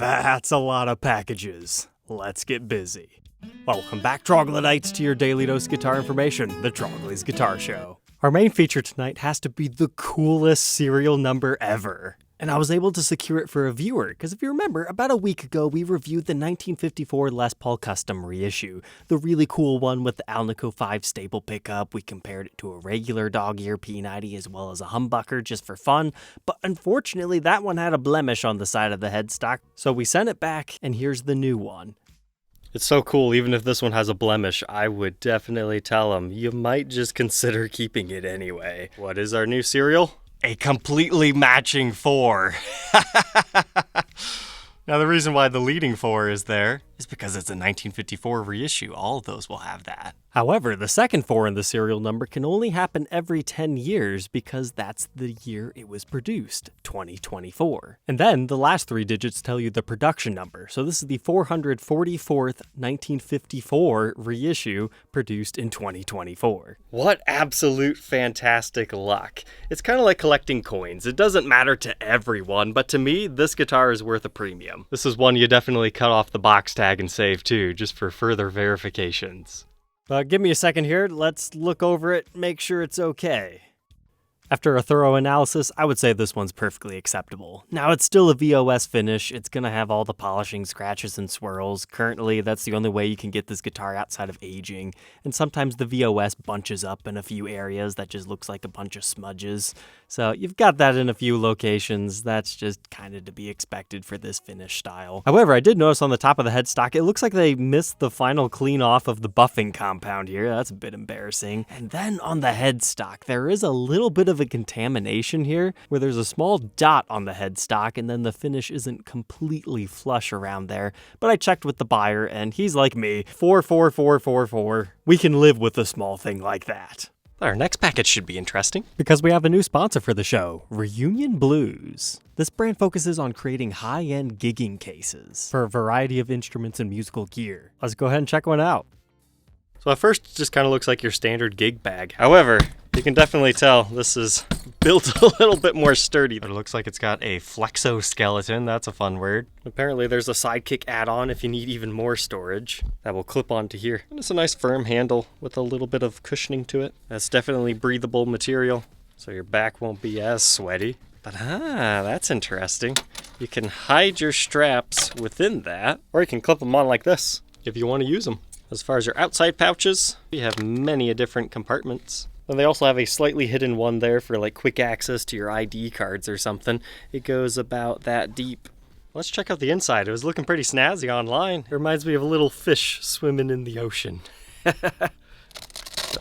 That's a lot of packages. Let's get busy. Welcome back, Troglodytes, to your daily dose of guitar information, the Trogly's Guitar Show. Our main feature tonight has to be the coolest serial number ever. And I was able to secure it for a viewer, because if you remember, about a week ago we reviewed the 1954 Les Paul Custom reissue, the really cool one with the Alnico 5 staple pickup. We compared it to a regular dog ear P90 as well as a humbucker just for fun, but unfortunately that one had a blemish on the side of the headstock, so we sent it back, and here's the new one. It's so cool, even if this one has a blemish, I would definitely tell them, you might just consider keeping it anyway. What is our new serial? A completely matching 4. Now the reason why the leading 4 is there is because it's a 1954 reissue. All of those will have that. However, the second 4 in the serial number can only happen every 10 years because that's the year it was produced, 2024. And then the last 3 digits tell you the production number. So this is the 444th 1954 reissue produced in 2024. What absolute fantastic luck. It's kind of like collecting coins. It doesn't matter to everyone, but to me, this guitar is worth a premium. This is one you definitely cut off the box tag and save too, just for further verifications. Give me a second here, let's look over it, make sure it's okay. After a thorough analysis, I would say this one's perfectly acceptable. Now, it's still a VOS finish. It's going to have all the polishing, scratches, and swirls. Currently, that's the only way you can get this guitar outside of aging. And sometimes the VOS bunches up in a few areas that just looks like a bunch of smudges. So you've got that in a few locations. That's just kind of to be expected for this finish style. However, I did notice on the top of the headstock, it looks like they missed the final clean off of the buffing compound here. That's a bit embarrassing. And then on the headstock, there is a little bit of a contamination here where there's a small dot on the headstock and then the finish isn't completely flush around there. But I checked with the buyer and he's like me, 44444. We can live with a small thing like that. Our next package should be interesting because we have a new sponsor for the show, Reunion Blues. This brand focuses on creating high-end gigging cases for a variety of instruments and musical gear. Let's go ahead and check one out. So at first, it just kind of looks like your standard gig bag. However, you can definitely tell this is built a little bit more sturdy. It looks like it's got a flexoskeleton. That's a fun word. Apparently, there's a sidekick add-on if you need even more storage that will clip onto here. And it's a nice firm handle with a little bit of cushioning to it. That's definitely breathable material, so your back won't be as sweaty. But that's interesting. You can hide your straps within that, or you can clip them on like this if you want to use them. As far as your outside pouches, you have many different compartments. And they also have a slightly hidden one there for like quick access to your ID cards or something. It goes about that deep. Let's check out the inside. It was looking pretty snazzy online. It reminds me of a little fish swimming in the ocean.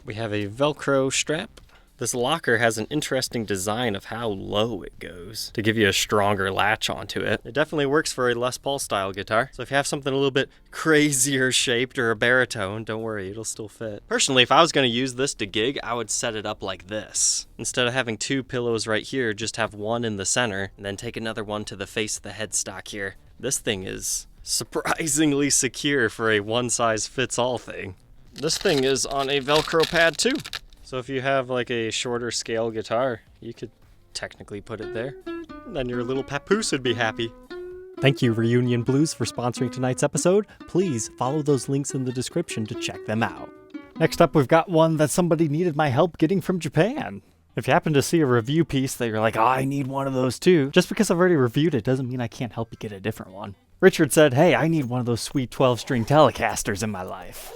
We have a Velcro strap. This locker has an interesting design of how low it goes to give you a stronger latch onto it. It definitely works for a Les Paul style guitar. So if you have something a little bit crazier shaped or a baritone, don't worry, it'll still fit. Personally, if I was going to use this to gig, I would set it up like this. Instead of having 2 pillows right here, just have one in the center and then take another one to the face of the headstock here. This thing is surprisingly secure for a one-size-fits-all thing. This thing is on a Velcro pad too. So if you have like a shorter scale guitar, you could technically put it there. And then your little papoose would be happy. Thank you, Reunion Blues, for sponsoring tonight's episode. Please follow those links in the description to check them out. Next up, we've got one that somebody needed my help getting from Japan. If you happen to see a review piece that you're like, oh, I need one of those too, just because I've already reviewed it doesn't mean I can't help you get a different one. Richard said, hey, I need one of those sweet 12-string Telecasters in my life.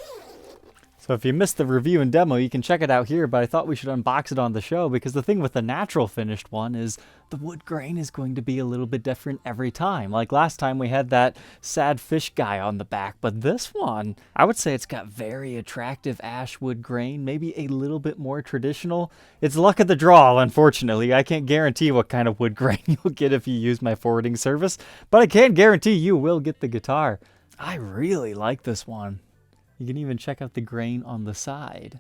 So if you missed the review and demo, you can check it out here, but I thought we should unbox it on the show because the thing with the natural finished one is the wood grain is going to be a little bit different every time. Like last time we had that sad fish guy on the back, but this one, I would say it's got very attractive ash wood grain, maybe a little bit more traditional. It's luck of the draw, unfortunately. I can't guarantee what kind of wood grain you'll get if you use my forwarding service, but I can guarantee you will get the guitar. I really like this one. You can even check out the grain on the side.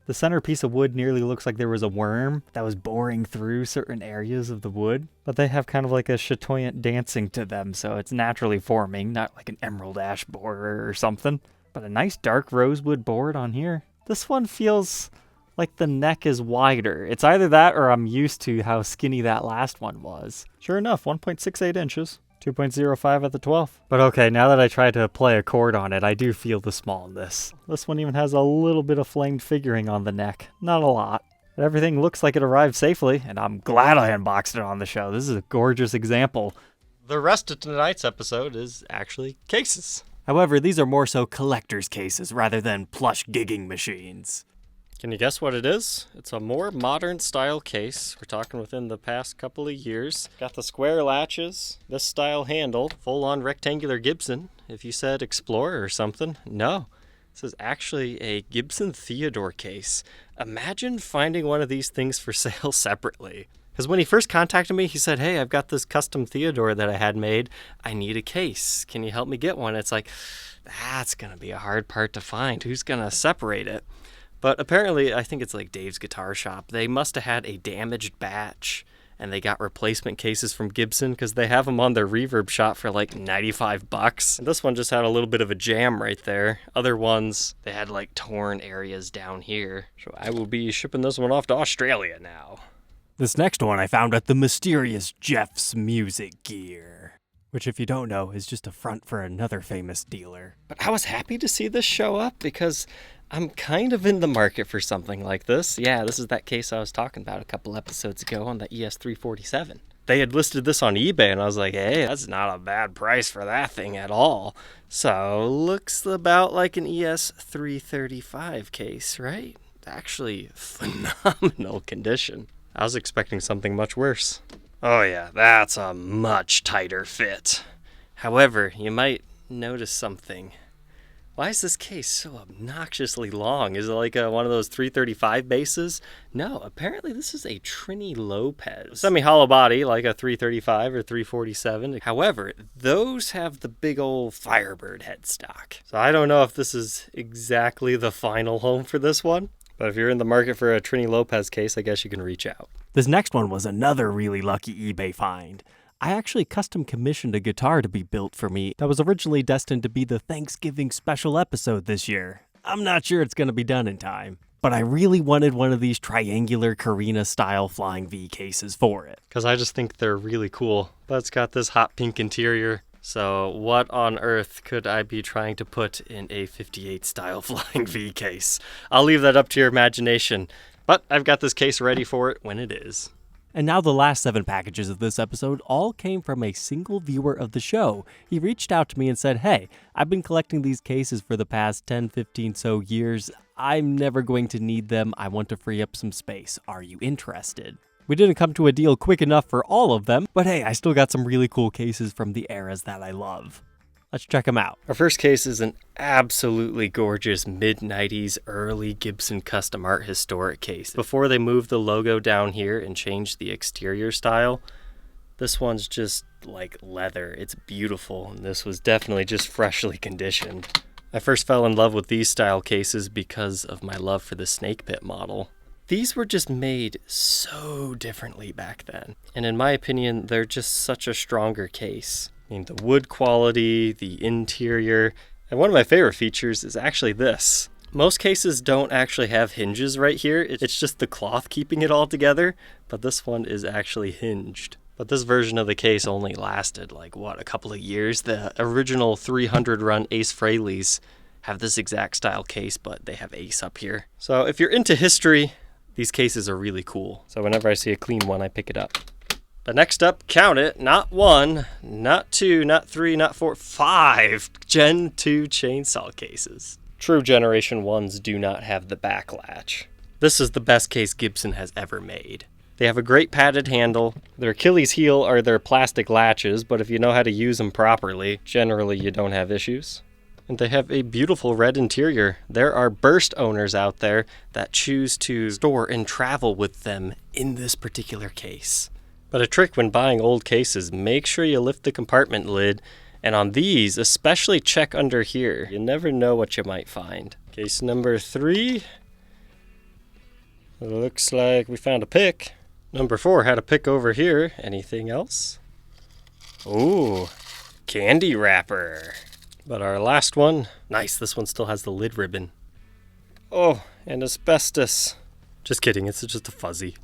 The center piece of wood nearly looks like there was a worm that was boring through certain areas of the wood, but they have kind of like a chatoyant dancing to them, so it's naturally forming, not like an emerald ash borer or something. But a nice dark rosewood board on here. This one feels like the neck is wider. It's either that or I'm used to how skinny that last one was. Sure enough, 1.68 inches. 2.05 at the 12th. But okay, now that I try to play a chord on it, I do feel the smallness. This one even has a little bit of flanged figuring on the neck. Not a lot. But everything looks like it arrived safely, and I'm glad I unboxed it on the show. This is a gorgeous example. The rest of tonight's episode is actually cases. However, these are more so collector's cases rather than plush gigging machines. Can you guess what it is? It's a more modern style case. We're talking within the past couple of years. Got the square latches, this style handle, full-on rectangular Gibson. If you said Explorer or something, no. This is actually a Gibson Theodore case. Imagine finding one of these things for sale separately. Because when he first contacted me, he said, hey, I've got this custom Theodore that I had made. I need a case. Can you help me get one? It's like, that's going to be a hard part to find. Who's going to separate it? But apparently, I think it's like Dave's Guitar Shop. They must have had a damaged batch, and they got replacement cases from Gibson because they have them on their reverb shop for like $95. And this one just had a little bit of a jam right there. Other ones, they had like torn areas down here. So I will be shipping this one off to Australia now. This next one I found at the mysterious Jeff's Music Gear, which if you don't know is just a front for another famous dealer. But I was happy to see this show up because I'm kind of in the market for something like this. Yeah, this is that case I was talking about a couple episodes ago on the ES347. They had listed this on eBay, and I was like, hey, that's not a bad price for that thing at all. So, looks about like an ES335 case, right? Actually, phenomenal condition. I was expecting something much worse. Oh yeah, that's a much tighter fit. However, you might notice something. Why is this case so obnoxiously long? Is it like one of those 335 bases? No, apparently this is a Trini Lopez. Semi-hollow body, like a 335 or 347. However, those have the big old Firebird headstock. So I don't know if this is exactly the final home for this one. But if you're in the market for a Trini Lopez case, I guess you can reach out. This next one was another really lucky eBay find. I actually custom commissioned a guitar to be built for me that was originally destined to be the Thanksgiving special episode this year. I'm not sure it's going to be done in time, but I really wanted one of these triangular Carina-style Flying V cases for it. Because I just think they're really cool. But it's got this hot pink interior. So what on earth could I be trying to put in a 58 style Flying V case? I'll leave that up to your imagination. But I've got this case ready for it when it is. And now the last 7 packages of this episode all came from a single viewer of the show. He reached out to me and said, hey, I've been collecting these cases for the past 10, 15 so years. I'm never going to need them. I want to free up some space. Are you interested? We didn't come to a deal quick enough for all of them, but hey, I still got some really cool cases from the eras that I love. Let's check them out. Our first case is an absolutely gorgeous mid-90s early Gibson Custom Art historic case. Before they moved the logo down here and changed the exterior style, this one's just like leather. It's beautiful, and this was definitely just freshly conditioned. I first fell in love with these style cases because of my love for the snake pit model. These were just made so differently back then, and in my opinion, they're just such a stronger case. I mean, the wood quality, the interior, and one of my favorite features is actually this. Most cases don't actually have hinges right here, it's just the cloth keeping it all together, but this one is actually hinged. But this version of the case only lasted a couple of years. The original 300 run Ace Frehleys have this exact style case, but they have Ace up here. So if you're into history, these cases are really cool. So whenever I see a clean one, I pick it up. But next up, count it, not 1, not 2, not 3, not 4, 5 Gen 2 chainsaw cases. True Generation 1s do not have the back latch. This is the best case Gibson has ever made. They have a great padded handle. Their Achilles heel are their plastic latches, but if you know how to use them properly, generally you don't have issues. And they have a beautiful red interior. There are burst owners out there that choose to store and travel with them in this particular case. But a trick when buying old cases, make sure you lift the compartment lid, and on these, especially check under here. You never know what you might find. Case number 3. Looks like we found a pick. Number 4 had a pick over here. Anything else? Ooh, candy wrapper. But our last one, nice, this one still has the lid ribbon. Oh, and asbestos. Just kidding, it's just a fuzzy.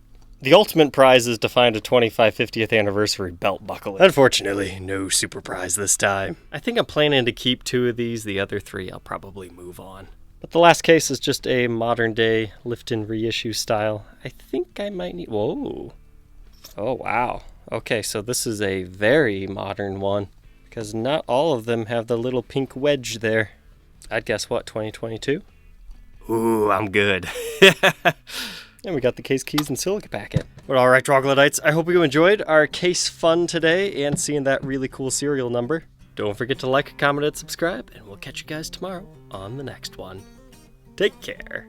The ultimate prize is to find a 25 50th anniversary belt buckle. Unfortunately, no super prize this time. I think I'm planning to keep 2 of these. The other 3 I'll probably move on. But the last case is just a modern day lift-in reissue style. I think I might need... Whoa. Oh, wow. Okay, so this is a very modern one, because not all of them have the little pink wedge there. I'd guess, what, 2022? Ooh, I'm good. And we got the case keys and silica packet. Well, all right, troglodytes, I hope you enjoyed our case fun today and seeing that really cool serial number. Don't forget to like, comment, and subscribe, and we'll catch you guys tomorrow on the next one. Take care.